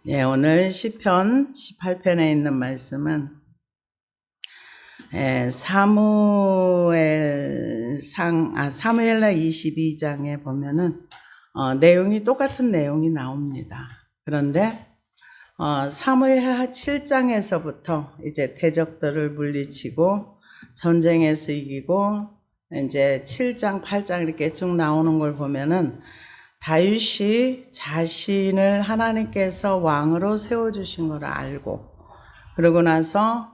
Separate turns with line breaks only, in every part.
예, 오늘 시편 18편에 있는 말씀은 사무엘라 22장에 보면은 내용이 똑같은 내용이 나옵니다. 그런데 사무엘하 7장에서부터 이제 대적들을 물리치고 전쟁에서 이기고 이제 7장, 8장 이렇게 쭉 나오는 걸 보면은 다윗이 자신을 하나님께서 왕으로 세워주신 걸 알고, 그러고 나서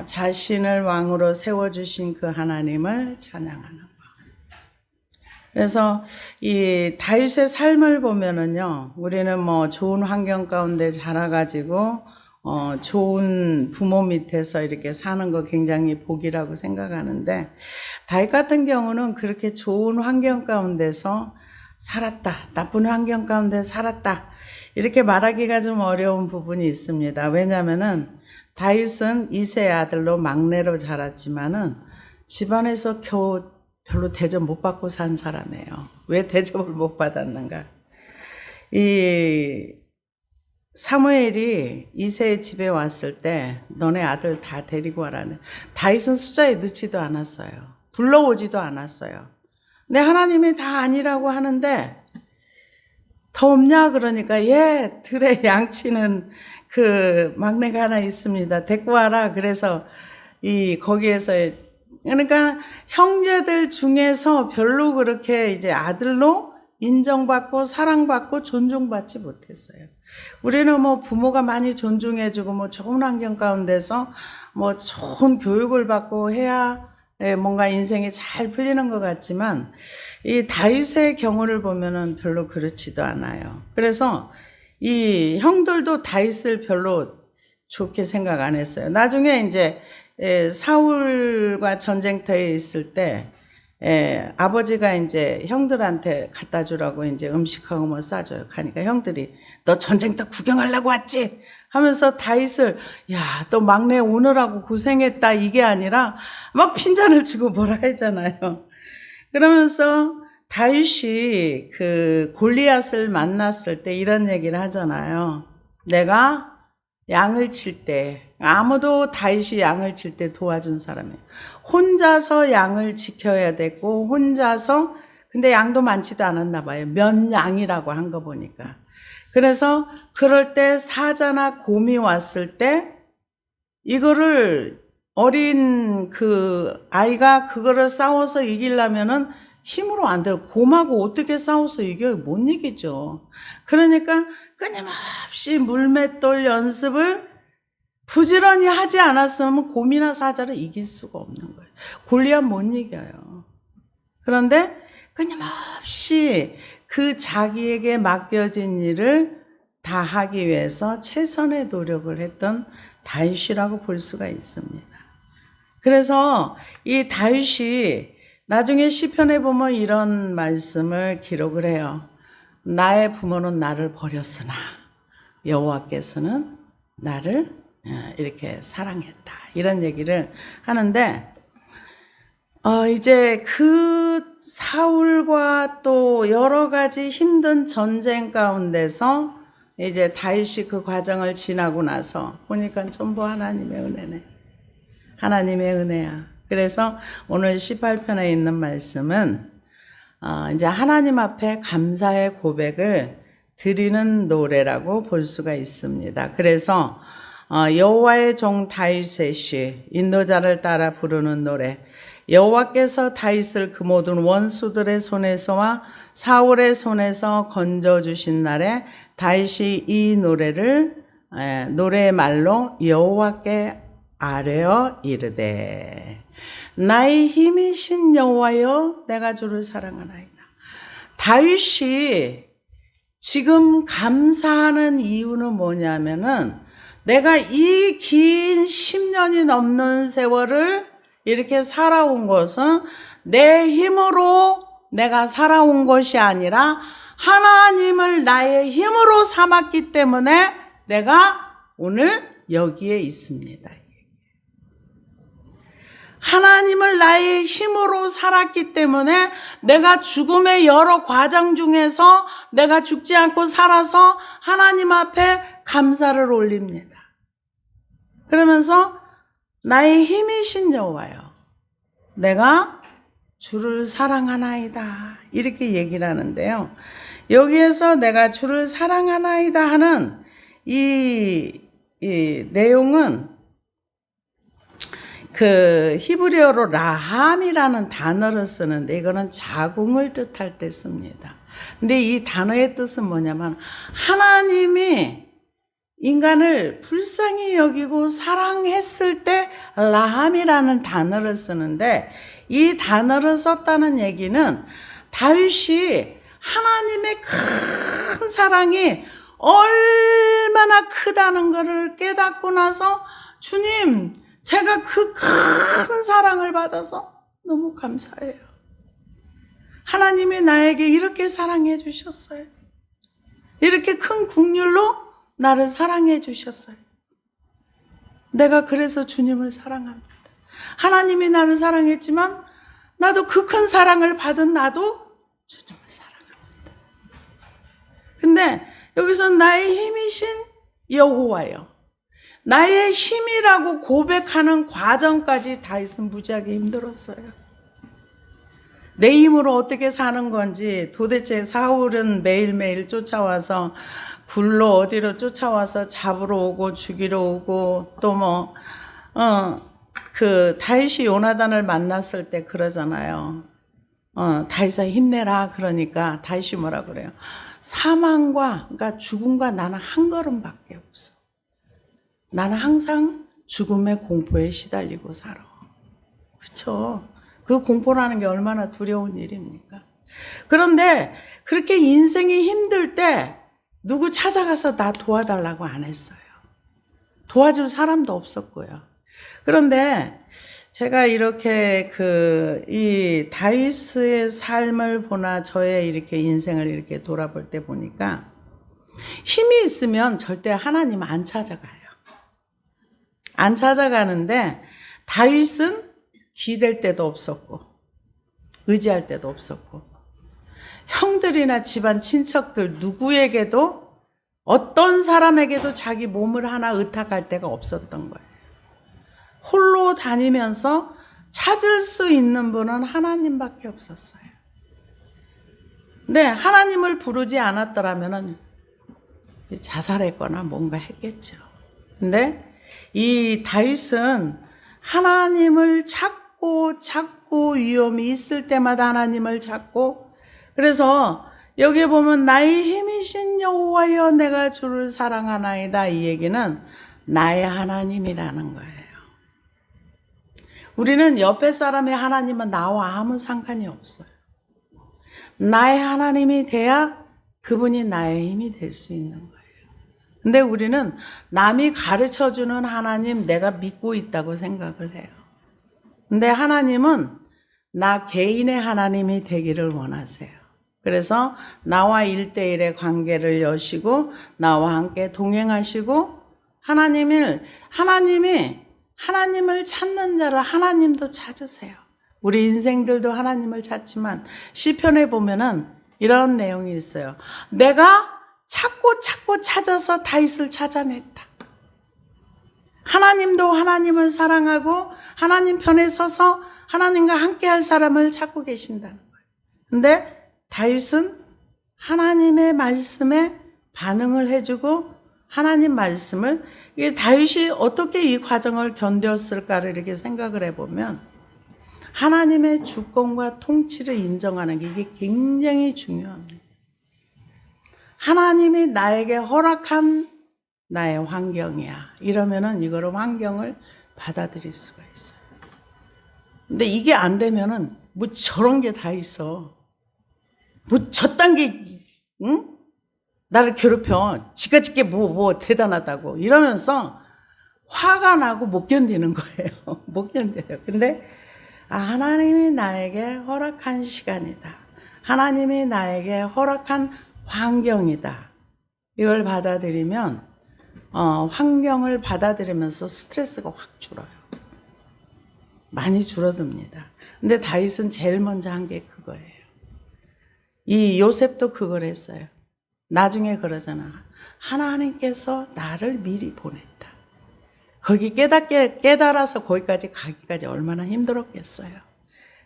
자신을 왕으로 세워주신 그 하나님을 찬양하는 거. 그래서 이 다윗의 삶을 보면은요, 우리는 뭐 좋은 환경 가운데 자라가지고 좋은 부모 밑에서 이렇게 사는 거 굉장히 복이라고 생각하는데, 다윗 같은 경우는 그렇게 좋은 환경 가운데서 살았다, 나쁜 환경 가운데 살았다, 이렇게 말하기가 좀 어려운 부분이 있습니다. 왜냐하면은 다윗은 이세의 아들로 막내로 자랐지만은 집안에서 겨우 별로 대접 못 받고 산 사람이에요. 왜 대접을 못 받았는가? 이 사무엘이 이세의 집에 왔을 때 너네 아들 다 데리고 와라네. 다윗은 숫자에 넣지도 않았어요. 불러오지도 않았어요. 내 하나님이 다 아니라고 하는데 더 없냐 그러니까, 예, 들에 양치는 그 막내가 하나 있습니다. 데리고 와라. 그래서 거기에서, 그러니까 형제들 중에서 별로 그렇게 이제 아들로 인정받고 사랑받고 존중받지 못했어요. 우리는 뭐 부모가 많이 존중해주고 뭐 좋은 환경 가운데서 뭐 좋은 교육을 받고 해야 뭔가 인생이 잘 풀리는 것 같지만, 이 다윗의 경우를 보면은 별로 그렇지도 않아요. 그래서 이 형들도 다윗을 별로 좋게 생각 안 했어요. 나중에 이제 사울과 전쟁터에 있을 때 아버지가 이제 형들한테 갖다 주라고 이제 음식하고 뭐 싸줘요. 가니까 형들이 너 전쟁터 구경하려고 왔지? 하면서 다윗을, 야, 또 막내 오느라고 고생했다, 이게 아니라 막 핀잔을 주고 뭐라 하잖아요. 그러면서 다윗이 그 골리앗을 만났을 때 이런 얘기를 하잖아요. 내가 양을 칠 때, 아무도 다윗이 양을 칠 때 도와준 사람이에요. 혼자서 양을 지켜야 되고, 혼자서, 근데 양도 많지도 않았나 봐요. 몇 양이라고 한 거 보니까. 그래서 그럴 때 사자나 곰이 왔을 때 이거를 어린 그 아이가 그거를 싸워서 이기려면은 힘으로 안 돼요. 곰하고 어떻게 싸워서 이겨요? 못 이기죠. 그러니까 끊임없이 물맷돌 연습을 부지런히 하지 않았으면 곰이나 사자를 이길 수가 없는 거예요. 골리앗 못 이겨요. 그런데 끊임없이 그 자기에게 맡겨진 일을 다 하기 위해서 최선의 노력을 했던 다윗이라고 볼 수가 있습니다. 그래서 이 다윗이 나중에 시편에 보면 이런 말씀을 기록을 해요. 나의 부모는 나를 버렸으나 여호와께서는 나를 이렇게 사랑했다, 이런 얘기를 하는데, 이제 그 사울과 또 여러 가지 힘든 전쟁 가운데서 이제 다윗이 그 과정을 지나고 나서 보니까 전부 하나님의 은혜네. 하나님의 은혜야. 그래서 오늘 18편에 있는 말씀은 이제 하나님 앞에 감사의 고백을 드리는 노래라고 볼 수가 있습니다. 그래서 여호와의 종 다윗의 시, 인도자를 따라 부르는 노래, 여호와께서 다윗을 그 모든 원수들의 손에서와 사울의 손에서 건져주신 날에 다윗이 이 노래의 말로 여호와께 아뢰어 이르되, 나의 힘이신 여호와여, 내가 주를 사랑하나이다. 다윗이 지금 감사하는 이유는 뭐냐면은, 내가 이 긴 10년이 넘는 세월을 이렇게 살아온 것은 내 힘으로 내가 살아온 것이 아니라 하나님을 나의 힘으로 삼았기 때문에 내가 오늘 여기에 있습니다. 하나님을 나의 힘으로 살았기 때문에 내가 죽음의 여러 과정 중에서 내가 죽지 않고 살아서 하나님 앞에 감사를 올립니다. 그러면서 나의 힘이신 여호와여, 내가 주를 사랑하나이다, 이렇게 얘기를 하는데요. 여기에서 내가 주를 사랑하나이다 하는 이 내용은 그 히브리어로 라함이라는 단어를 쓰는데 이거는 자궁을 뜻할 때 씁니다. 근데 이 단어의 뜻은 뭐냐면 하나님이 인간을 불쌍히 여기고 사랑했을 때 라함이라는 단어를 쓰는데, 이 단어를 썼다는 얘기는 다윗이 하나님의 큰 사랑이 얼마나 크다는 것을 깨닫고 나서 주님, 제가 그 큰 사랑을 받아서 너무 감사해요. 하나님이 나에게 이렇게 사랑해 주셨어요. 이렇게 큰 긍휼로 나를 사랑해 주셨어요. 내가 그래서 주님을 사랑합니다. 하나님이 나를 사랑했지만 나도 그 큰 사랑을 받은 나도 주님을 사랑합니다. 근데 여기서 나의 힘이신 여호와여, 나의 힘이라고 고백하는 과정까지 다윗은 무지하게 힘들었어요. 내 힘으로 어떻게 사는 건지, 도대체 사울은 매일매일 쫓아와서 굴로 어디로 쫓아와서 잡으러 오고 죽이러 오고, 또 다윗이 요나단을 만났을 때 그러잖아요. 다윗아 힘내라. 그러니까 다윗이 뭐라 그래요? 사망과, 그러니까 죽음과 나는 한 걸음밖에 없어. 나는 항상 죽음의 공포에 시달리고 살아. 그렇죠? 그 공포라는 게 얼마나 두려운 일입니까? 그런데 그렇게 인생이 힘들 때 누구 찾아가서 나 도와달라고 안 했어요. 도와줄 사람도 없었고요. 그런데 제가 이렇게 이 다윗의 삶을 보나 저의 이렇게 인생을 이렇게 돌아볼 때 보니까 힘이 있으면 절대 하나님 안 찾아가요. 안 찾아가는데 다윗은 기댈 때도 없었고 의지할 때도 없었고 형들이나 집안 친척들 누구에게도, 어떤 사람에게도 자기 몸을 하나 의탁할 데가 없었던 거예요. 홀로 다니면서 찾을 수 있는 분은 하나님밖에 없었어요. 근데 하나님을 부르지 않았더라면 자살했거나 뭔가 했겠죠. 근데 이 다윗은 하나님을 찾고 위험이 있을 때마다 하나님을 찾고, 그래서 여기에 보면 나의 힘이신 여호와여 내가 주를 사랑하나이다, 이 얘기는 나의 하나님이라는 거예요. 우리는 옆에 사람의 하나님은 나와 아무 상관이 없어요. 나의 하나님이 돼야 그분이 나의 힘이 될 수 있는 거예요. 근데 우리는 남이 가르쳐주는 하나님 내가 믿고 있다고 생각을 해요. 근데 하나님은 나 개인의 하나님이 되기를 원하세요. 그래서 나와 1대1의 관계를 여시고 나와 함께 동행하시고, 하나님을 찾는 자를 하나님도 찾으세요. 우리 인생들도 하나님을 찾지만 시편에 보면은 이런 내용이 있어요. 내가 찾고 찾아서 다윗을 찾아냈다. 하나님도 하나님을 사랑하고 하나님 편에 서서 하나님과 함께 할 사람을 찾고 계신다는 거예요. 근데 다윗은 하나님의 말씀에 반응을 해주고 하나님 말씀을, 다윗이 어떻게 이 과정을 견뎠을까를 이렇게 생각을 해보면 하나님의 주권과 통치를 인정하는 게 이게 굉장히 중요합니다. 하나님이 나에게 허락한 나의 환경이야. 이러면은 이거를 환경을 받아들일 수가 있어요. 근데 이게 안 되면은 뭐 저런 게 다 있어. 뭐 저딴 게, 응? 나를 괴롭혀. 지가지게 뭐 대단하다고. 이러면서 화가 나고 못 견디는 거예요. 못 견뎌요. 근데 하나님이 나에게 허락한 시간이다. 하나님이 나에게 허락한 환경이다. 이걸 받아들이면 환경을 받아들이면서 스트레스가 확 줄어요. 많이 줄어듭니다. 근데 다윗은 제일 먼저 한 게 그거예요. 이 요셉도 그걸 했어요. 나중에 그러잖아. 하나님께서 나를 미리 보냈다. 거기 깨달아서 거기까지 가기까지 얼마나 힘들었겠어요.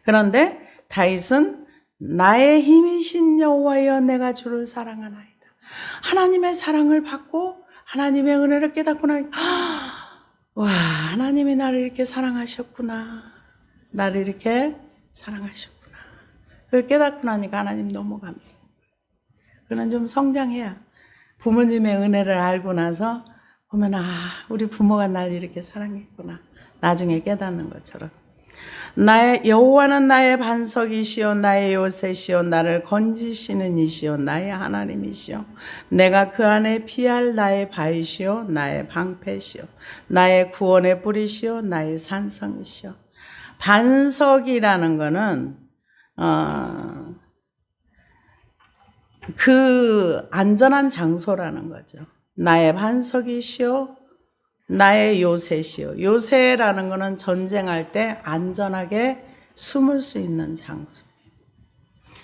그런데 다윗은 나의 힘이신 여호와여 내가 주를 사랑하나이다. 하나님의 사랑을 받고 하나님의 은혜를 깨닫고 나니까 와, 하나님이 나를 이렇게 사랑하셨구나. 나를 이렇게 사랑하셨구나. 그걸 깨닫고 나니까 하나님 너무 감사해요. 그는 좀 성장해야 부모님의 은혜를 알고 나서 보면 우리 부모가 날 이렇게 사랑했구나. 나중에 깨닫는 것처럼. 나의 여호와는 나의 반석이시요 나의 요새시요 나를 건지시는 이시요 나의 하나님이시요 내가 그 안에 피할 나의 바위시요 나의 방패시요 나의 구원의 뿌리시요 나의 산성이시요. 반석이라는 거는 그 안전한 장소라는 거죠. 나의 반석이시요 나의 요새시요. 요새라는 거는 전쟁할 때 안전하게 숨을 수 있는 장소.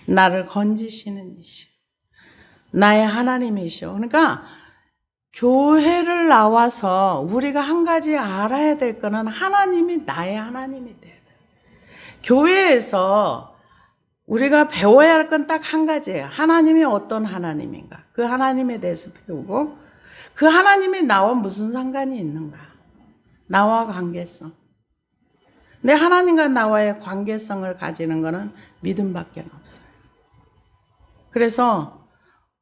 나를 건지시는 이시요. 나의 하나님이시요. 그러니까 교회를 나와서 우리가 한 가지 알아야 될 거는 하나님이 나의 하나님이 돼야 돼. 교회에서 우리가 배워야 할 건 딱 한 가지예요. 하나님이 어떤 하나님인가. 그 하나님에 대해서 배우고 그 하나님이 나와 무슨 상관이 있는가? 나와 관계성. 내 하나님과 나와의 관계성을 가지는 것은 믿음밖에 없어요. 그래서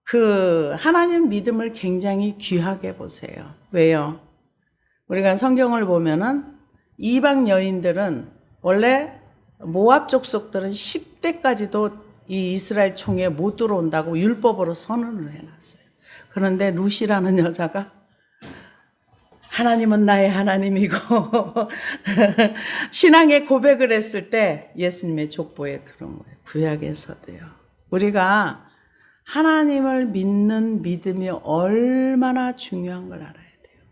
그 하나님 믿음을 굉장히 귀하게 보세요. 왜요? 우리가 성경을 보면은 이방 여인들은 원래 모압 족속들은 10대까지도 이 이스라엘 총에 못 들어온다고 율법으로 선언을 해놨어요. 그런데 룻이라는 여자가 하나님은 나의 하나님이고 신앙의 고백을 했을 때 예수님의 족보에 들어온 거예요. 구약에서도요. 우리가 하나님을 믿는 믿음이 얼마나 중요한 걸 알아야 돼요.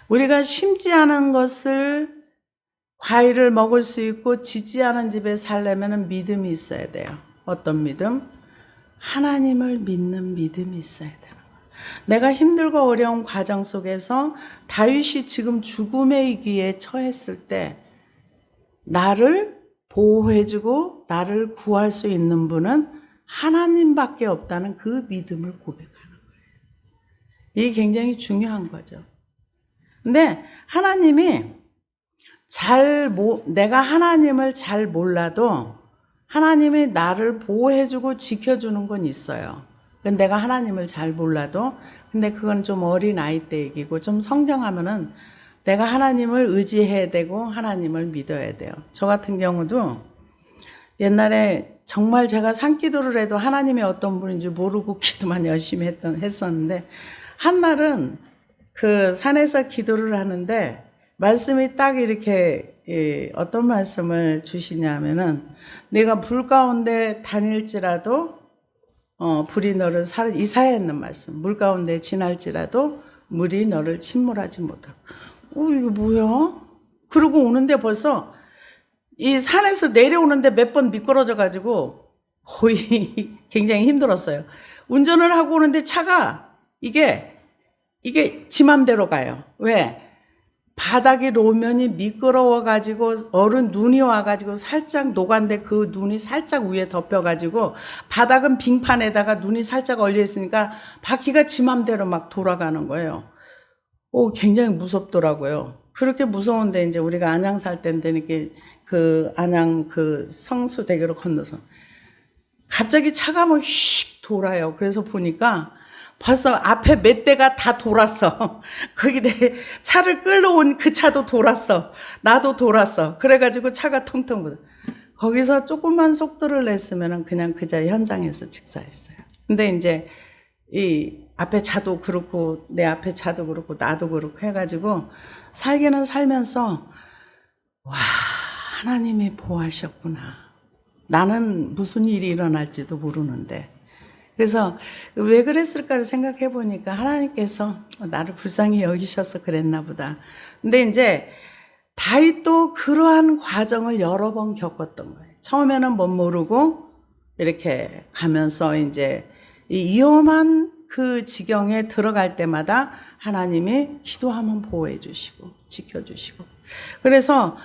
우리가 심지 않은 것을 과일을 먹을 수 있고 지지 않은 집에 살려면 믿음이 있어야 돼요. 어떤 믿음? 하나님을 믿는 믿음이 있어야 돼요. 내가 힘들고 어려운 과정 속에서 다윗이 지금 죽음의 위기에 처했을 때 나를 보호해주고 나를 구할 수 있는 분은 하나님밖에 없다는 그 믿음을 고백하는 거예요. 이게 굉장히 중요한 거죠. 근데 하나님이 내가 하나님을 잘 몰라도 하나님이 나를 보호해주고 지켜주는 건 있어요. 내가 하나님을 잘 몰라도, 근데 그건 좀 어린 아이 때 얘기고 좀 성장하면은 내가 하나님을 의지해야 되고 하나님을 믿어야 돼요. 저 같은 경우도 옛날에 정말 제가 산기도를 해도 하나님이 어떤 분인지 모르고 기도만 열심히 했었는데 한날은 그 산에서 기도를 하는데 말씀이 딱 이렇게 어떤 말씀을 주시냐면은 내가 불 가운데 다닐지라도 불이 너를 이사야에 있는 말씀. 물 가운데 지날지라도 물이 너를 침몰하지 못하고. 이게 뭐야? 그러고 오는데 벌써 이 산에서 내려오는데 몇 번 미끄러져 가지고 거의 굉장히 힘들었어요. 운전을 하고 오는데 차가 이게 지 맘대로 가요. 왜? 바닥이 로면이 미끄러워가지고 눈이 와가지고 살짝 녹았는데 그 눈이 살짝 위에 덮여가지고 바닥은 빙판에다가 눈이 살짝 얼려있으니까 바퀴가 지 맘대로 막 돌아가는 거예요. 굉장히 무섭더라고요. 그렇게 무서운데 이제 우리가 안양 살 때인데 이렇게 그 안양 그 성수대교를 건너서 갑자기 차가 막 휙 돌아요. 그래서 보니까 벌써 앞에 몇 대가 다 돌았어. 거기 차를 끌러온 그 차도 돌았어. 나도 돌았어. 그래가지고 차가 텅텅 부어. 거기서 조금만 속도를 냈으면 그냥 그 자리 현장에서 직사했어요. 근데 이제 이 앞에 차도 그렇고 내 앞에 차도 그렇고 나도 그렇고 해가지고 살기는 살면서 와, 하나님이 보호하셨구나. 나는 무슨 일이 일어날지도 모르는데. 그래서 왜 그랬을까를 생각해 보니까 하나님께서 나를 불쌍히 여기셔서 그랬나 보다. 근데 이제 다윗도 그러한 과정을 여러 번 겪었던 거예요. 처음에는 못 모르고 이렇게 가면서 이제 이 위험한 그 지경에 들어갈 때마다 하나님이 기도하면 보호해 주시고 지켜주시고, 그래서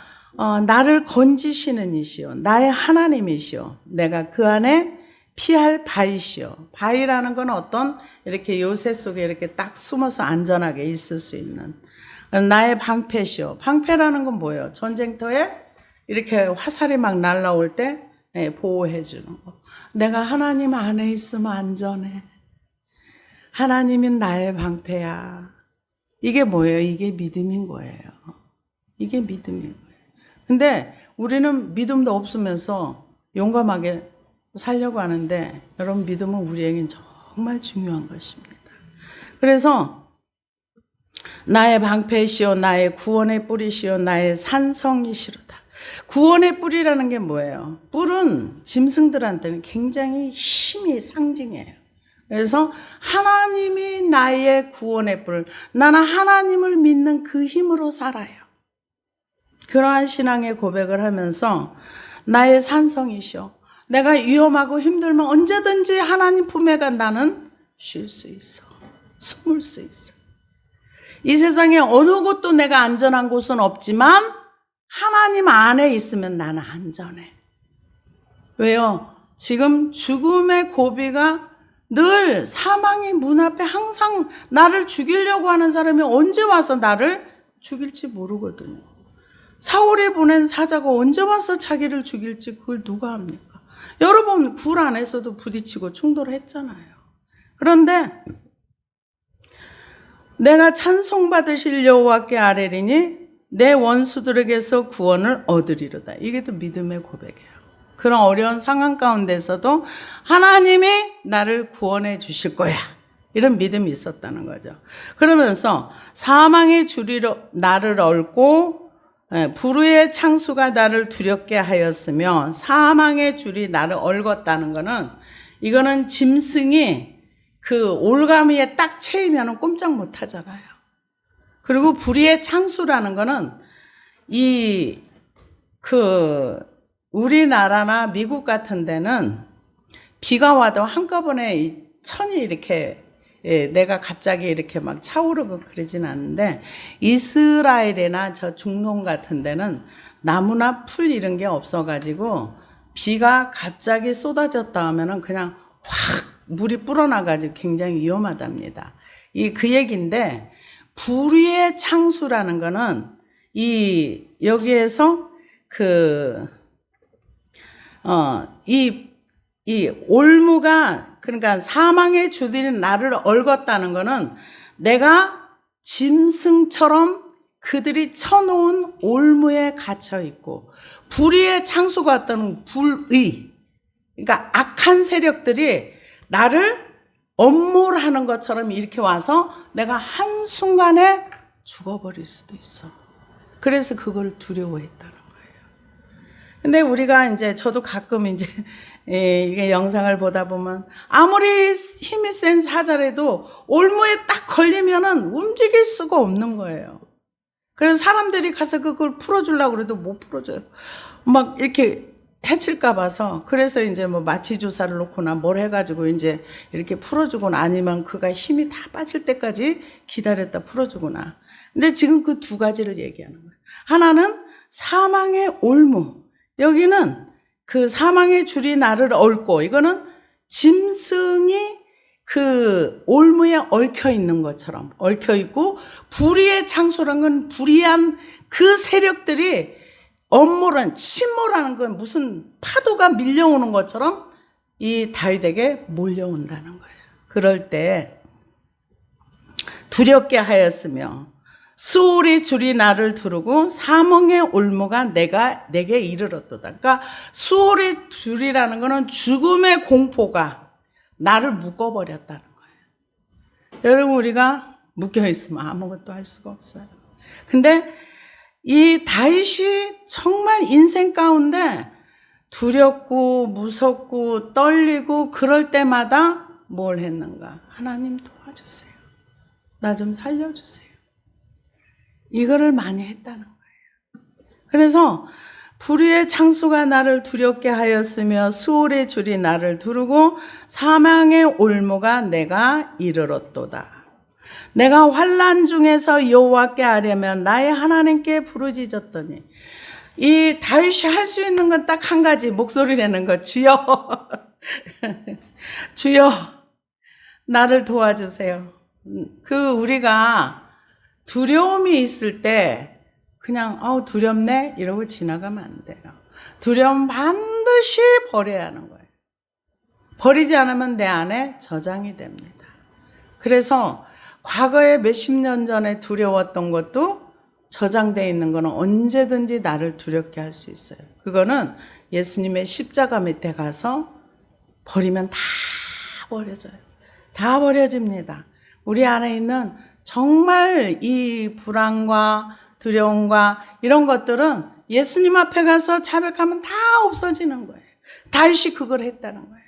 나를 건지시는 이시요 나의 하나님이시요 내가 그 안에 피할 바위시요. 바위라는 건 어떤 이렇게 요새 속에 이렇게 딱 숨어서 안전하게 있을 수 있는 나의 방패시요. 방패라는 건 뭐예요? 전쟁터에 이렇게 화살이 막 날라올 때 보호해 주는 거. 내가 하나님 안에 있으면 안전해. 하나님은 나의 방패야. 이게 뭐예요? 이게 믿음인 거예요. 이게 믿음인 거예요. 근데 우리는 믿음도 없으면서 용감하게 살려고 하는데, 여러분, 믿음은 우리에겐 정말 중요한 것입니다. 그래서 나의 방패시요 나의 구원의 뿌리시요 나의 산성이시로다. 구원의 뿌리라는 게 뭐예요? 뿔은 짐승들한테는 굉장히 힘이 상징이에요. 그래서 하나님이 나의 구원의 뿔, 나는 하나님을 믿는 그 힘으로 살아요. 그러한 신앙의 고백을 하면서 나의 산성이시오. 내가 위험하고 힘들면 언제든지 하나님 품에 가 나는 쉴 수 있어. 숨을 수 있어. 이 세상에 어느 곳도 내가 안전한 곳은 없지만 하나님 안에 있으면 나는 안전해. 왜요? 지금 죽음의 고비가 늘 사망의 문 앞에 항상 나를 죽이려고 하는 사람이 언제 와서 나를 죽일지 모르거든요. 사울이 보낸 사자가 언제 와서 자기를 죽일지 그걸 누가 합니까? 여러 번 굴 안에서도 부딪히고 충돌했잖아요. 그런데 내가 찬송받으실 여호와께 아뢰리니 내 원수들에게서 구원을 얻으리로다. 이게 또 믿음의 고백이에요. 그런 어려운 상황 가운데서도 하나님이 나를 구원해 주실 거야. 이런 믿음이 있었다는 거죠. 그러면서 사망의 줄이로 나를 얽고 불의의 창수가 나를 두렵게 하였으며, 사망의 줄이 나를 얽었다는 거는, 이거는 짐승이 그 올가미에 딱 채이면 꼼짝 못 하잖아요. 그리고 불의의 창수라는 거는 우리나라나 미국 같은 데는 비가 와도 한꺼번에 이 천이 이렇게 내가 갑자기 이렇게 막 차오르고 그러진 않는데, 이스라엘이나 저 중동 같은 데는 나무나 풀 이런 게 없어가지고 비가 갑자기 쏟아졌다 하면은 그냥 확 물이 불어나가지고 굉장히 위험하답니다. 그 얘기인데, 불의의 창수라는 거는 여기에서 이 올무가, 그러니까 사망의 주들이 나를 얽었다는 거는 내가 짐승처럼 그들이 쳐놓은 올무에 갇혀 있고, 불의의 창수가 어떤 불의, 그러니까 악한 세력들이 나를 엄몰하는 것처럼 이렇게 와서 내가 한순간에 죽어버릴 수도 있어. 그래서 그걸 두려워했다는 거예요. 근데 우리가 이제, 저도 가끔 이제 이게 영상을 보다 보면 아무리 힘이 센 사자라도 올무에 딱 걸리면은 움직일 수가 없는 거예요. 그래서 사람들이 가서 그걸 풀어주려고 그래도 못 풀어줘요. 막 이렇게 해칠까 봐서. 그래서 이제 뭐 마취 주사를 놓거나 뭘 해가지고 이제 이렇게 풀어주거나, 아니면 그가 힘이 다 빠질 때까지 기다렸다 풀어주거나. 근데 지금 그 두 가지를 얘기하는 거예요. 하나는 사망의 올무, 여기는 그 사망의 줄이 나를 얽고, 이거는 짐승이 그 올무에 얽혀 있는 것처럼 얽혀 있고, 불의의 창수란 건 불의한 그 세력들이 엄몰한, 침몰하는 건 무슨 파도가 밀려오는 것처럼 이 다윗에게 몰려온다는 거예요. 그럴 때 두렵게 하였으며 수월의 줄이 나를 두르고 사망의 올무가 내게 이르렀도다. 그러니까 수월의 줄이라는 거는 죽음의 공포가 나를 묶어버렸다는 거예요. 여러분, 우리가 묶여있으면 아무것도 할 수가 없어요. 근데 이 다윗이 정말 인생 가운데 두렵고 무섭고 떨리고 그럴 때마다 뭘 했는가? 하나님 도와주세요. 나 좀 살려주세요. 이거를 많이 했다는 거예요. 그래서 불의의 창수가 나를 두렵게 하였으며 수월의 줄이 나를 두르고 사망의 올무가 내가 이르렀도다. 내가 환난 중에서 여호와께 아뢰면 나의 하나님께 부르짖었더니, 이 다윗이 할 수 있는 건 딱 한 가지, 목소리 내는 것. 주여 주여 나를 도와주세요. 우리가 두려움이 있을 때 그냥 두렵네 이러고 지나가면 안 돼요. 두려움 반드시 버려야 하는 거예요. 버리지 않으면 내 안에 저장이 됩니다. 그래서 과거에 몇십 년 전에 두려웠던 것도 저장되어 있는 거는 언제든지 나를 두렵게 할 수 있어요. 그거는 예수님의 십자가 밑에 가서 버리면 다 버려져요. 다 버려집니다. 우리 안에 있는 정말 이 불안과 두려움과 이런 것들은 예수님 앞에 가서 자백하면 다 없어지는 거예요. 다윗이 그걸 했다는 거예요.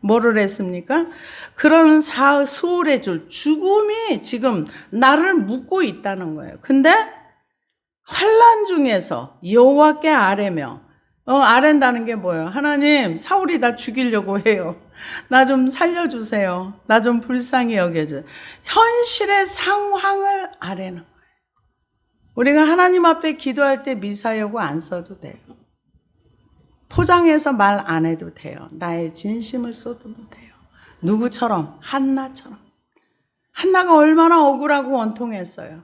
뭐를 했습니까? 그런 수월의 줄, 죽음이 지금 나를 묶고 있다는 거예요. 근데 환난 중에서 여호와께 아뢰며, 아랜다는 게 뭐예요? 하나님, 사울이 나 죽이려고 해요. 나 좀 살려주세요. 나 좀 불쌍히 여겨주세요. 현실의 상황을 아뢰는 거예요. 우리가 하나님 앞에 기도할 때 미사여구 안 써도 돼요. 포장해서 말 안 해도 돼요. 나의 진심을 쏟으면 돼요. 누구처럼? 한나처럼. 한나가 얼마나 억울하고 원통했어요.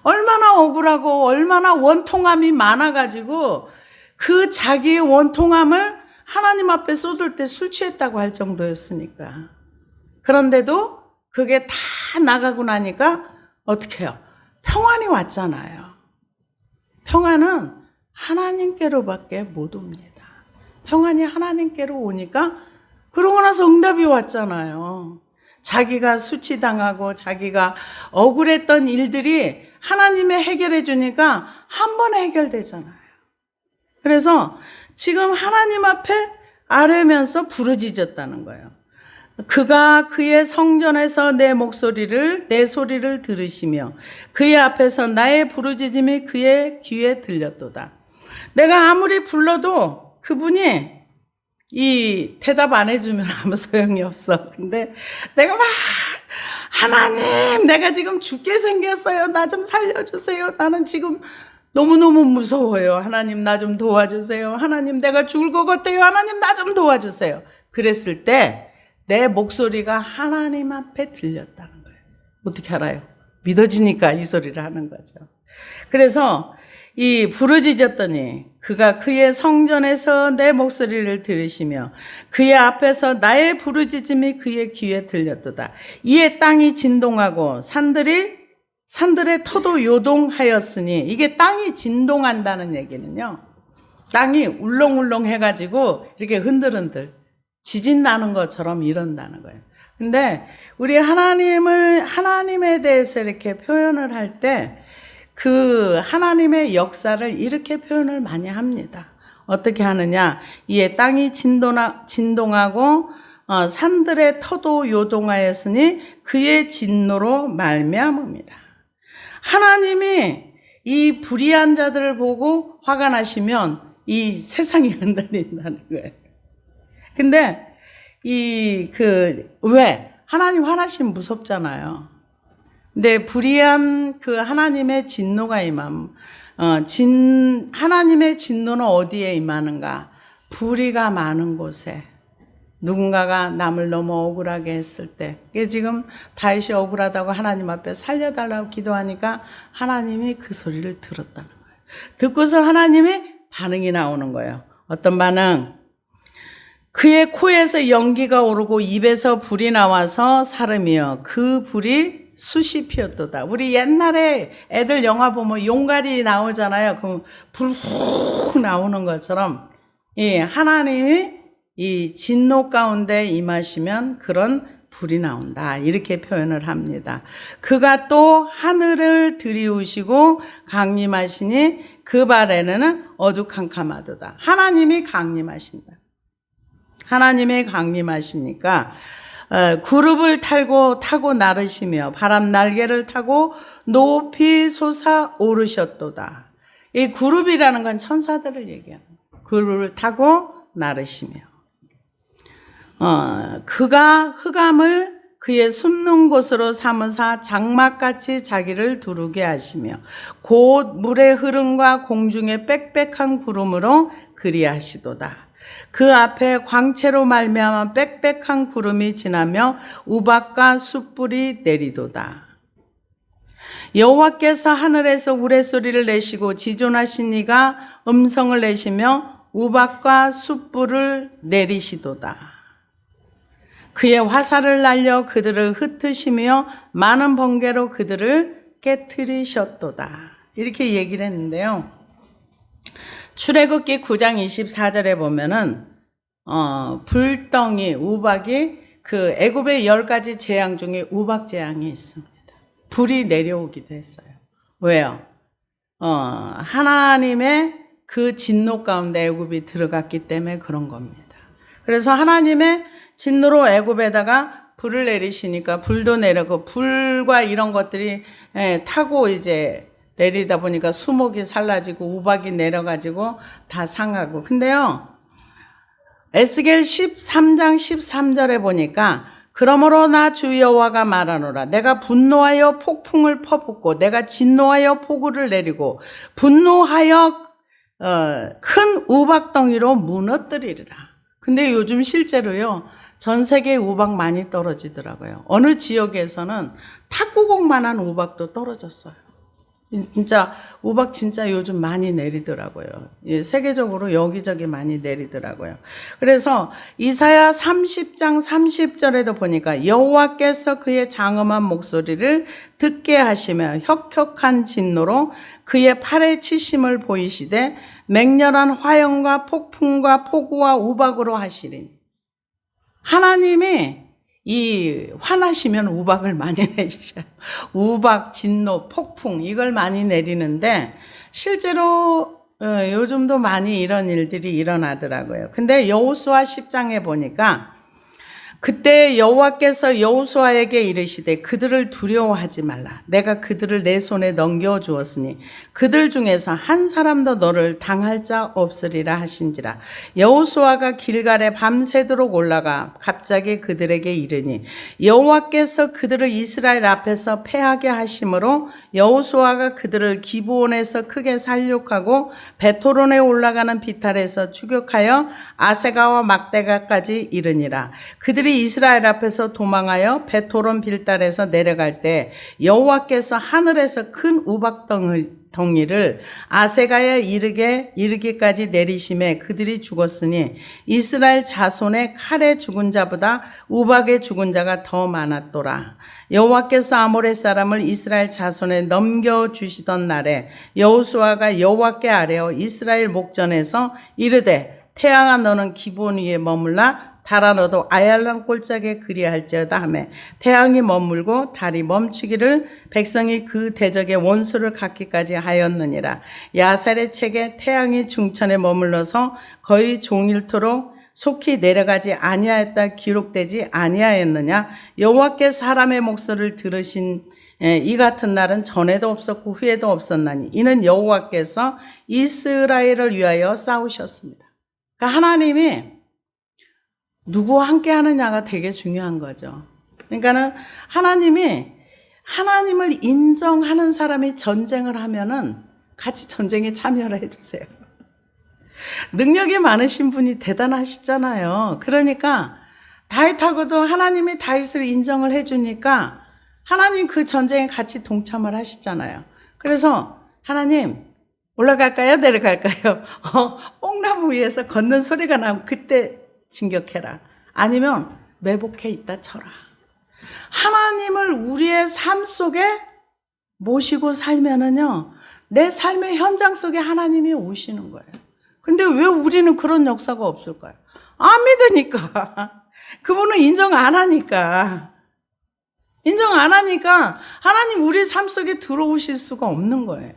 얼마나 억울하고 얼마나 원통함이 많아가지고 그 자기의 원통함을 하나님 앞에 쏟을 때 술 취했다고 할 정도였으니까. 그런데도 그게 다 나가고 나니까 어떻게 해요? 평안이 왔잖아요. 평안은 하나님께로밖에 못 옵니다. 평안이 하나님께로 오니까 그러고 나서 응답이 왔잖아요. 자기가 수치당하고 자기가 억울했던 일들이 하나님이 해결해 주니까 한 번에 해결되잖아요. 그래서 지금 하나님 앞에 아뢰면서 부르짖었다는 거예요. 그가 그의 성전에서 내 소리를 들으시며 그의 앞에서 나의 부르짖음이 그의 귀에 들렸도다. 내가 아무리 불러도 그분이 이 대답 안 해주면 아무 소용이 없어. 근데 내가 막 하나님, 내가 지금 죽게 생겼어요. 나 좀 살려주세요. 나는 지금 너무너무 무서워요. 하나님, 나 좀 도와주세요. 하나님, 내가 죽을 것 같아요. 하나님, 나 좀 도와주세요. 그랬을 때 내 목소리가 하나님 앞에 들렸다는 거예요. 어떻게 알아요? 믿어지니까 이 소리를 하는 거죠. 그래서 이 부르짖었더니 그가 그의 성전에서 내 목소리를 들으시며 그의 앞에서 나의 부르짖음이 그의 귀에 들렸도다. 이에 땅이 진동하고 산들의 터도 요동하였으니, 이게 땅이 진동한다는 얘기는요, 땅이 울렁울렁 해가지고 이렇게 흔들흔들 지진 나는 것처럼 이런다는 거예요. 근데 우리 하나님에 대해서 이렇게 표현을 할 때 그 하나님의 역사를 이렇게 표현을 많이 합니다. 어떻게 하느냐? 이에 땅이 진동하고 산들의 터도 요동하였으니 그의 진노로 말미암음이라. 하나님이 이 불의한 자들을 보고 화가 나시면 이 세상이 흔들린다는 거예요. 근데 왜? 하나님 화나시면 무섭잖아요. 근데 불의한 그 하나님의 진노가 하나님의 진노는 어디에 임하는가? 불의가 많은 곳에. 누군가가 남을 너무 억울하게 했을 때, 이게 지금 다윗이 억울하다고 하나님 앞에 살려달라고 기도하니까 하나님이 그 소리를 들었다는 거예요. 듣고서 하나님이 반응이 나오는 거예요. 어떤 반응? 그의 코에서 연기가 오르고 입에서 불이 나와서 사름이여 그 불이 숯이 피었도다. 우리 옛날에 애들 영화 보면 용가리 나오잖아요. 그럼 불 훅 나오는 것처럼 하나님이 이 진노 가운데 임하시면 그런 불이 나온다. 이렇게 표현을 합니다. 그가 또 하늘을 들이우시고 강림하시니 그 발에는 어두캄캄하도다. 하나님이 강림하신다. 하나님의 강림하시니까 그룹을 타고 나르시며 바람 날개를 타고 높이 솟아 오르셨도다. 이 그룹이라는 건 천사들을 얘기하는 거예요. 그룹을 타고 나르시며 그가 흑암을 그의 숨는 곳으로 삼으사 장막같이 자기를 두르게 하시며 곧 물의 흐름과 공중의 빽빽한 구름으로 그리하시도다. 그 앞에 광채로 말미암아 빽빽한 구름이 지나며 우박과 숯불이 내리도다. 여호와께서 하늘에서 우레소리를 내시고 지존하신 이가 음성을 내시며 우박과 숯불을 내리시도다. 그의 화살을 날려 그들을 흩으시며 많은 번개로 그들을 깨트리셨도다. 이렇게 얘기를 했는데요. 출애굽기 9장 24절에 보면은 불덩이 우박이 그 애굽의 10가지 재앙 중에 우박 재앙이 있습니다. 불이 내려오기도 했어요. 왜요? 하나님의 그 진노 가운데 애굽이 들어갔기 때문에 그런 겁니다. 그래서 하나님의 진노로 애굽에다가 불을 내리시니까 불도 내려고 불과 이런 것들이 타고 이제 내리다 보니까 수목이 살라지고 우박이 내려가지고 다 상하고. 근데요, 에스겔 13장 13절에 보니까 그러므로 나 주 여호와가 말하노라. 내가 분노하여 폭풍을 퍼붓고 내가 진노하여 폭우를 내리고 분노하여 큰 우박덩이로 무너뜨리리라. 근데 요즘 실제로요, 전 세계에 우박 많이 떨어지더라고요. 어느 지역에서는 탁구공만한 우박도 떨어졌어요. 진짜 우박 진짜 요즘 많이 내리더라고요. 예, 세계적으로 여기저기 많이 내리더라고요. 그래서 이사야 30장 30절에도 보니까 여호와께서 그의 장엄한 목소리를 듣게 하시며 혁혁한 진노로 그의 팔에 치심을 보이시되 맹렬한 화염과 폭풍과 폭우와 우박으로 하시리니. 하나님이 이 화나시면 우박을 많이 내리셔요. 우박, 진노, 폭풍 이걸 많이 내리는데 실제로 요즘도 많이 이런 일들이 일어나더라고요. 근데 여호수아 10장에 보니까 그때 여호와께서 여호수아에게 이르시되 그들을 두려워하지 말라. 내가 그들을 내 손에 넘겨주었으니 그들 중에서 한 사람도 너를 당할 자 없으리라 하신지라. 여호수아가 길갈에 밤새도록 올라가 갑자기 그들에게 이르니 여호와께서 그들을 이스라엘 앞에서 패하게 하심으로 여호수아가 그들을 기브온에서 크게 살육하고 베토론에 올라가는 비탈에서 추격하여 아세가와 막대가까지 이르니라. 그들이 이스라엘 앞에서 도망하여 베토론 빌달에서 내려갈 때 여호와께서 하늘에서 큰 우박덩이를 아세가에 이르기까지 내리심에 그들이 죽었으니 이스라엘 자손의 칼에 죽은 자보다 우박에 죽은 자가 더 많았더라. 여호와께서 아모레 사람을 이스라엘 자손에 넘겨주시던 날에 여호수아가 여호와께 아뢰어 이스라엘 목전에서 이르되 태양아 너는 기브온 위에 머물라. 달아 너도 아얄람 꼴짝에 그리할지어다 하매 태양이 머물고 달이 멈추기를 백성이 그 대적의 원수를 갖기까지 하였느니라. 야살의 책에 태양이 중천에 머물러서 거의 종일토록 속히 내려가지 아니하였다 기록되지 아니하였느냐. 여호와께 사람의 목소리를 들으신 이 같은 날은 전에도 없었고 후에도 없었나니 이는 여호와께서 이스라엘을 위하여 싸우셨습니다. 그러니까 하나님이 누구와 함께 하느냐가 되게 중요한 거죠. 그러니까는 하나님을 인정하는 사람이 전쟁을 하면은 같이 전쟁에 참여를 해주세요. 능력이 많으신 분이 대단하시잖아요. 그러니까 다윗하고도 하나님이 다윗을 인정을 해주니까 하나님 그 전쟁에 같이 동참을 하시잖아요. 그래서 하나님 올라갈까요? 내려갈까요? 뽕나무 위에서 걷는 소리가 나면 그때 진격해라. 아니면 매복해 있다 쳐라. 하나님을 우리의 삶 속에 모시고 살면은요, 내 삶의 현장 속에 하나님이 오시는 거예요. 근데 왜 우리는 그런 역사가 없을까요? 안 믿으니까. 그분은 인정 안 하니까. 인정 안 하니까 하나님 우리 삶 속에 들어오실 수가 없는 거예요.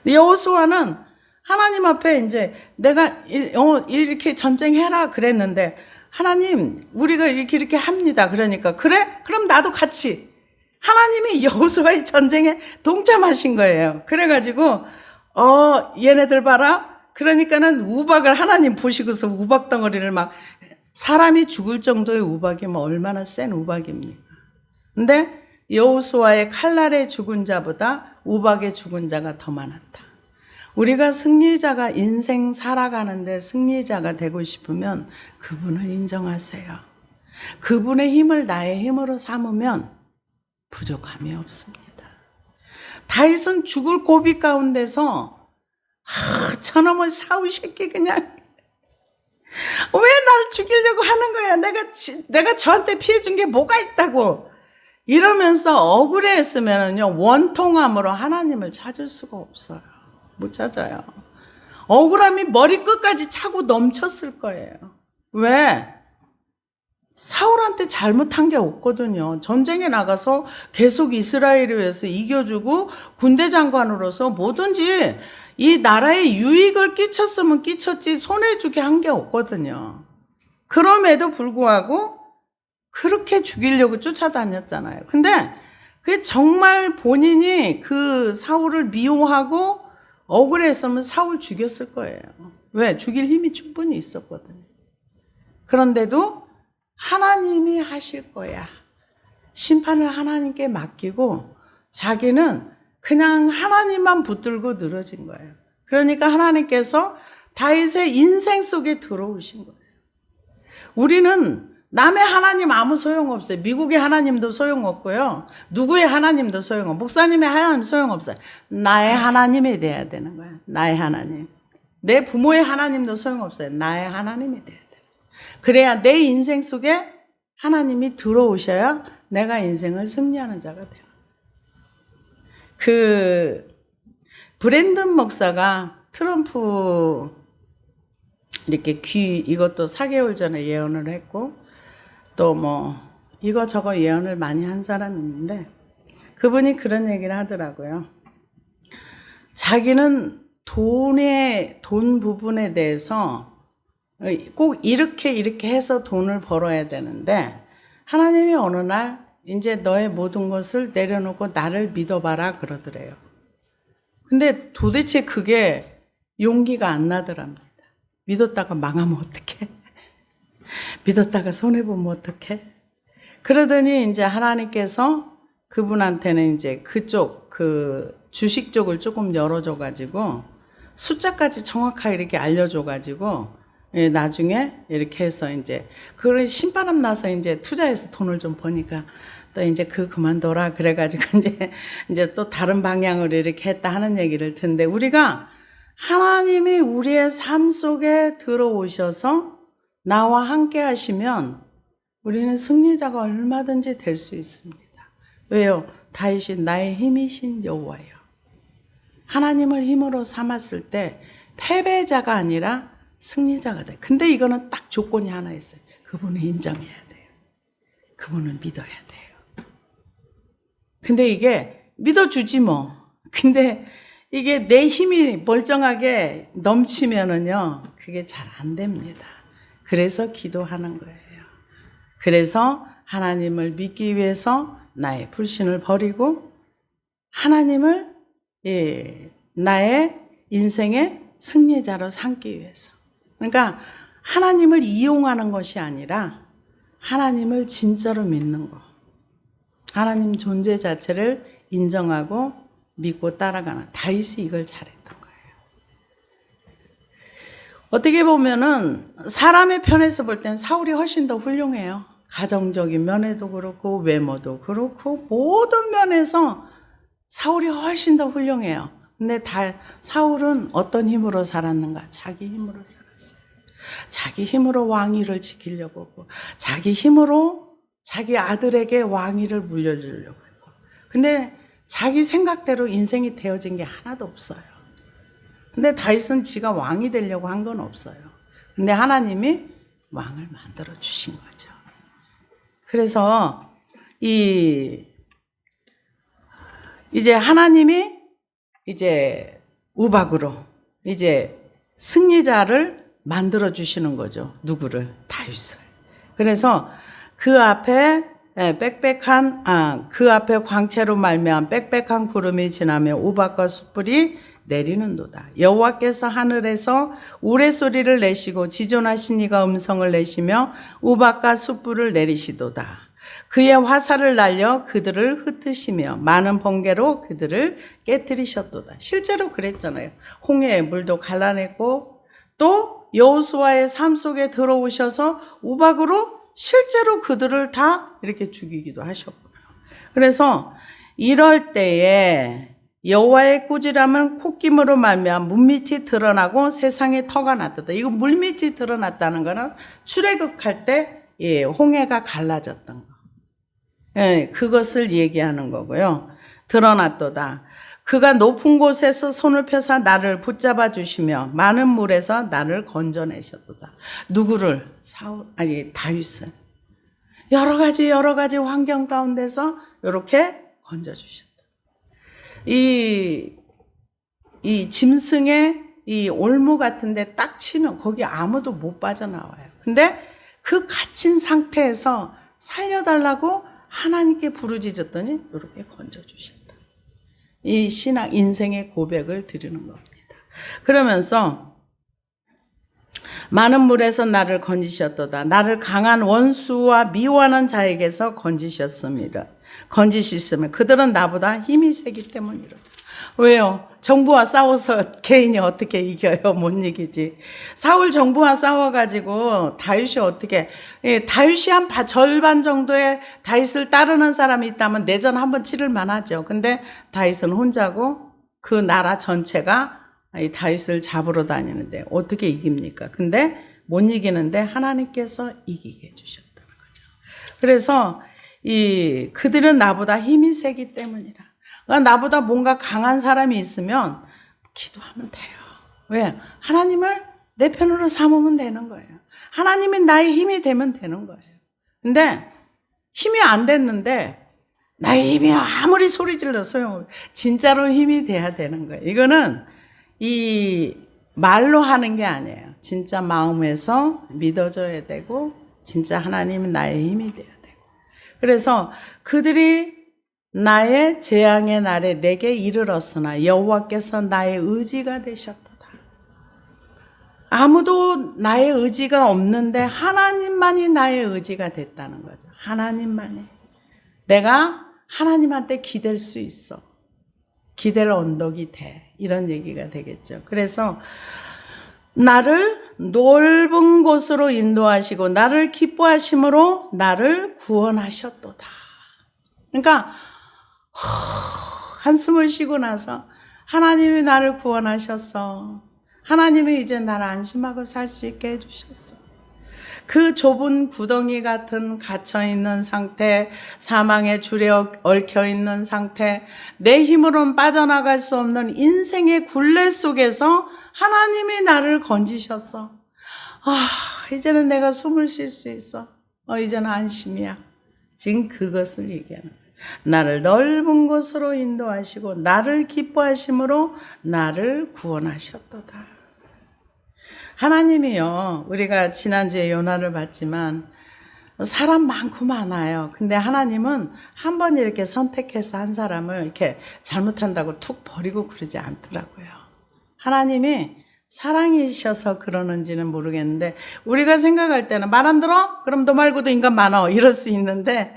여호수아는 하나님 앞에 이제 내가 이렇게 전쟁해라 그랬는데 하나님 우리가 이렇게 합니다. 그러니까 그래? 그럼 나도 같이. 하나님이 여호수아의 전쟁에 동참하신 거예요. 그래가지고 얘네들 봐라. 그러니까는 우박을 하나님 보시고서 우박 덩어리를 막 사람이 죽을 정도의 우박이면 얼마나 센 우박입니까? 근데 여호수아의 칼날에 죽은 자보다 우박에 죽은 자가 더 많았다. 우리가 승리자가 인생 살아가는데 승리자가 되고 싶으면 그분을 인정하세요. 그분의 힘을 나의 힘으로 삼으면 부족함이 없습니다. 다윗은 죽을 고비 가운데서 저놈의 사울 새끼 그냥 왜 나를 죽이려고 하는 거야. 내가 저한테 피해준 게 뭐가 있다고 이러면서 억울해했으면요 원통함으로 하나님을 찾을 수가 없어요. 못 찾아요. 억울함이 머리끝까지 차고 넘쳤을 거예요. 왜? 사울한테 잘못한 게 없거든요. 전쟁에 나가서 계속 이스라엘을 위해서 이겨주고 군대 장관으로서 뭐든지 이 나라에 유익을 끼쳤으면 끼쳤지 손해주게 한 게 없거든요. 그럼에도 불구하고 그렇게 죽이려고 쫓아다녔잖아요. 근데 그게 정말 본인이 그 사울을 미워하고 억울했으면 사울 죽였을 거예요. 왜? 죽일 힘이 충분히 있었거든요. 그런데도 하나님이 하실 거야. 심판을 하나님께 맡기고 자기는 그냥 하나님만 붙들고 늘어진 거예요. 그러니까 하나님께서 다윗의 인생 속에 들어오신 거예요. 우리는 남의 하나님 아무 소용없어요. 미국의 하나님도 소용없고요. 누구의 하나님도 소용없고 목사님의 하나님 소용없어요. 나의 하나님이 돼야 되는 거예요. 나의 하나님. 내 부모의 하나님도 소용없어요. 나의 하나님이 돼야 돼요. 그래야 내 인생 속에 하나님이 들어오셔야 내가 인생을 승리하는 자가 돼요. 브랜든 목사가 트럼프 이렇게 이것도 4개월 전에 예언을 했고 또 뭐 이거저거 예언을 많이 한 사람이 있는데 그분이 그런 얘기를 하더라고요. 자기는 돈 부분에 대해서 꼭 이렇게 해서 돈을 벌어야 되는데 하나님이 어느 날 이제 너의 모든 것을 내려놓고 나를 믿어봐라 그러더래요. 근데 도대체 그게 용기가 안 나더랍니다. 믿었다가 망하면 어떡해? 믿었다가 손해보면 어떡해? 그러더니 이제 하나님께서 그분한테는 이제 주식 쪽을 조금 열어줘가지고 숫자까지 정확하게 이렇게 알려줘가지고 나중에 이렇게 해서 이제 그걸 신바람 나서 이제 투자해서 돈을 좀 버니까 또 이제 그만둬라 그래가지고 이제 또 다른 방향으로 이렇게 했다 하는 얘기를 듣는데 우리가 하나님이 우리의 삶 속에 들어오셔서 나와 함께 하시면 우리는 승리자가 얼마든지 될 수 있습니다. 왜요? 다윗이 나의 힘이신 여호와요. 하나님을 힘으로 삼았을 때 패배자가 아니라 승리자가 돼. 근데 이거는 딱 조건이 하나 있어요. 그분을 인정해야 돼요. 그분을 믿어야 돼요. 근데 이게 믿어주지 뭐. 근데 이게 내 힘이 멀쩡하게 넘치면은요, 그게 잘 안 됩니다. 그래서 기도하는 거예요. 그래서 하나님을 믿기 위해서 나의 불신을 버리고 하나님을 나의 인생의 승리자로 삼기 위해서. 그러니까 하나님을 이용하는 것이 아니라 하나님을 진짜로 믿는 거. 하나님 존재 자체를 인정하고 믿고 따라가는 다윗이 이걸 잘했던 거예요. 어떻게 보면은 사람의 편에서 볼 땐 사울이 훨씬 더 훌륭해요. 가정적인 면에도 그렇고 외모도 그렇고 모든 면에서 사울이 훨씬 더 훌륭해요. 근데 사울은 어떤 힘으로 살았는가? 자기 힘으로 살았어요. 자기 힘으로 왕위를 지키려고 하고 자기 힘으로 자기 아들에게 왕위를 물려주려고 했고 근데 자기 생각대로 인생이 되어진 게 하나도 없어요. 근데 다윗은 지가 왕이 되려고 한 건 없어요. 근데 하나님이 왕을 만들어 주신 거죠. 그래서 이제 하나님이 이제 우박으로 이제 승리자를 만들어 주시는 거죠. 누구를? 다윗을. 그래서 그 앞에 그 앞에 광채로 말미암은 빽빽한 구름이 지나며 우박과 숯불이 내리는도다. 여호와께서 하늘에서 우레소리를 내시고 지존하신 이가 음성을 내시며 우박과 숯불을 내리시도다. 그의 화살을 날려 그들을 흩으시며 많은 번개로 그들을 깨뜨리셨도다. 실제로 그랬잖아요. 홍해의 물도 갈라냈고 또 여호수아의 삶 속에 들어오셔서 우박으로 실제로 그들을 다 이렇게 죽이기도 하셨고요. 그래서 이럴 때에 여호와의 꾸지람은 콧김으로 말미암아 물밑이 드러나고 세상에 터가 났다. 이거 물밑이 드러났다는 거는 출애굽할 때 홍해가 갈라졌던 거. 그것을 얘기하는 거고요. 드러났도다. 그가 높은 곳에서 손을 펴사 나를 붙잡아 주시며 많은 물에서 나를 건져내셨도다. 누구를? 다윗을. 여러 가지 환경 가운데서 이렇게 건져주셨다. 이 짐승의 이 올무 같은 데 딱 치면 거기 아무도 못 빠져나와요. 근데 그 갇힌 상태에서 살려달라고 하나님께 부르짖었더니 이렇게 건져주셨다. 이 신앙, 인생의 고백을 드리는 겁니다. 그러면서 많은 물에서 나를 건지셨도다. 나를 강한 원수와 미워하는 자에게서 건지셨습니다. 그들은 나보다 힘이 세기 때문이로다. 왜요? 정부와 싸워서 개인이 어떻게 이겨요? 못 이기지. 사울 정부와 싸워가지고 다윗이 어떻게, 다윗이 한 절반 정도의 다윗을 따르는 사람이 있다면 내전 한번 치를 만하죠. 근데 다윗은 혼자고 그 나라 전체가 다윗을 잡으러 다니는데 어떻게 이깁니까? 근데 못 이기는데 하나님께서 이기게 해주셨다는 거죠. 그래서 그들은 나보다 힘이 세기 때문이라. 그러니까 나보다 뭔가 강한 사람이 있으면 기도하면 돼요. 왜? 하나님을 내 편으로 삼으면 되는 거예요. 하나님이 나의 힘이 되면 되는 거예요. 근데 힘이 안 됐는데 나의 힘이 아무리 소리 질러 소용없어요. 진짜로 힘이 돼야 되는 거예요. 이거는 이 말로 하는 게 아니에요. 진짜 마음에서 믿어줘야 되고 진짜 하나님이 나의 힘이 돼야 되고. 그래서 그들이 나의 재앙의 날에 내게 이르렀으나 여호와께서 나의 의지가 되셨도다. 아무도 나의 의지가 없는데 하나님만이 나의 의지가 됐다는 거죠. 하나님만이. 내가 하나님한테 기댈 수 있어. 기댈 언덕이 돼. 이런 얘기가 되겠죠. 그래서 나를 넓은 곳으로 인도하시고 나를 기뻐하심으로 나를 구원하셨도다. 그러니까 한숨을 쉬고 나서 하나님이 나를 구원하셨어. 하나님이 이제 나를 안심하고 살 수 있게 해주셨어. 그 좁은 구덩이 같은 갇혀있는 상태, 사망의 줄에 얽혀있는 상태, 내 힘으로는 빠져나갈 수 없는 인생의 굴레 속에서 하나님이 나를 건지셨어. 이제는 내가 숨을 쉴 수 있어. 이제는 안심이야. 지금 그것을 얘기하는 거예요. 나를 넓은 곳으로 인도하시고 나를 기뻐하심으로 나를 구원하셨도다. 하나님이요, 우리가 지난주에 요나를 봤지만 사람 많고 많아요. 근데 하나님은 한 번 이렇게 선택해서 한 사람을 이렇게 잘못한다고 툭 버리고 그러지 않더라고요. 하나님이 사랑이셔서 그러는지는 모르겠는데 우리가 생각할 때는 말 안 들어? 그럼 너 말고도 인간 많어. 이럴 수 있는데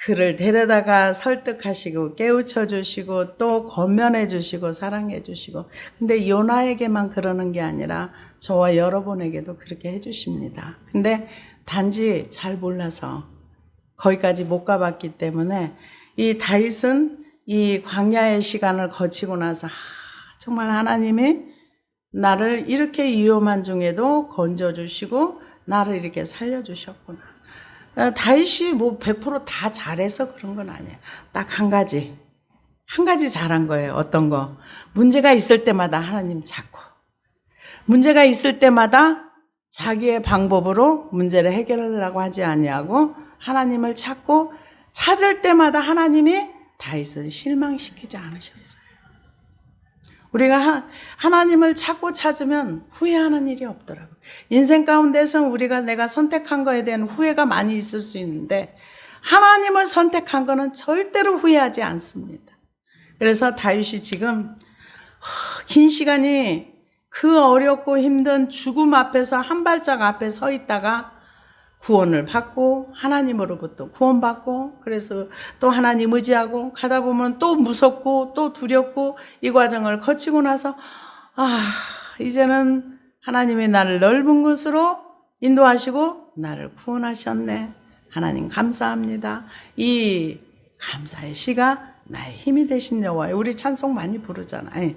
그를 데려다가 설득하시고 깨우쳐 주시고 또 권면해 주시고 사랑해 주시고. 근데 요나에게만 그러는 게 아니라 저와 여러분에게도 그렇게 해 주십니다. 근데 단지 잘 몰라서 거기까지 못 가봤기 때문에 이 다윗은 이 광야의 시간을 거치고 나서 정말 하나님이 나를 이렇게 위험한 중에도 건져주시고 나를 이렇게 살려주셨구나. 다윗이 뭐 100%다 잘해서 그런 건 아니에요. 딱 한 가지 잘한 거예요. 어떤 거? 문제가 있을 때마다 하나님 찾고, 문제가 있을 때마다 자기의 방법으로 문제를 해결하려고 하지 아니하고 하나님을 찾고, 찾을 때마다 하나님이 다윗을 실망시키지 않으셨어요. 우리가 하나님을 찾고 찾으면 후회하는 일이 없더라고요. 인생 가운데서 우리가 내가 선택한 거에 대한 후회가 많이 있을 수 있는데 하나님을 선택한 거는 절대로 후회하지 않습니다. 그래서 다윗이 지금 긴 시간이 그 어렵고 힘든 죽음 앞에서 한 발짝 앞에 서 있다가 구원을 받고 하나님으로부터 구원받고 그래서 또 하나님 의지하고 가다 보면 또 무섭고 또 두렵고 이 과정을 거치고 나서 이제는 하나님이 나를 넓은 곳으로 인도하시고 나를 구원하셨네. 하나님 감사합니다. 이 감사의 시가 나의 힘이 되신 여호와여. 우리 찬송 많이 부르잖아요.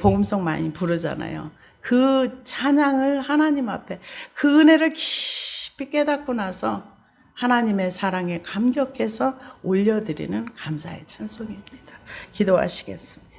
복음송 많이 부르잖아요. 그 찬양을 하나님 앞에 그 은혜를 깊이 깨닫고 나서 하나님의 사랑에 감격해서 올려드리는 감사의 찬송입니다. 기도하시겠습니다.